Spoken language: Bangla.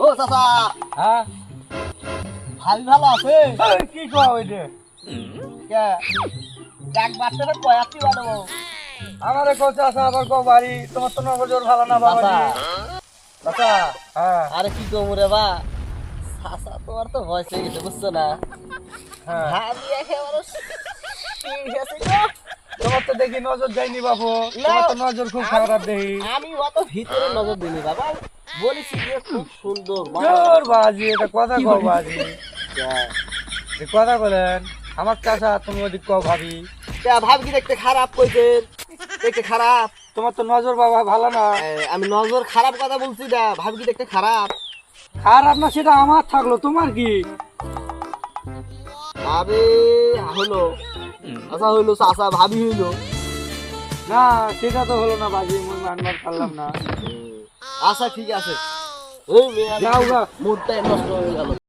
ও চাচা, হ্যাঁ ভাবি ভালো আছে? এই কি কও ওইটা? কে এক বাচ্চাটা কয়াতি বানাবো আমারে কোচা আছে আবার কও বাড়ি, তোমার তো নজর ভালো না বাবাজি। চাচা। হ্যাঁ আরে কি কমু রে বা, চাচা তোমার তো ভয় হয়ে গেছে বুঝছো না? হ্যাঁ ভাবি একেবারে serious গো। তোমার তো দেখি নজর যায়নি বাবু, না, তোমার তো নজর খুব খারাপ দেখি। আমি অত ভিতরে নজর দিনি বাবা, বলেছি যে খুব সুন্দর জোর বাজি, এটা কথা কি কও বলিস? বাজি, এ কথা বলেন। আমার চাচা তুমি ওদিক কও ভাবি, ভাবি কি দেখতে খারাপ কইতে? দেখতে খারাপ? তোমার তো নজর বাবা ভালো না। আমি নজর খারাপ কথা বলছি না, ভাবি কি দেখতে খারাপ? খারাপ না সেটা আমার থাকলো, তোমার কি? আবে হলো, আচ্ছা হইলো চাচা, ভাবি হইলো। না সেটা তো হলো না বাজি, মুই মানবার পারলাম না। আচ্ছা ঠিক আছে, ওই মেয়ে যাও গা। মুডটাই নষ্ট হয়ে গেল।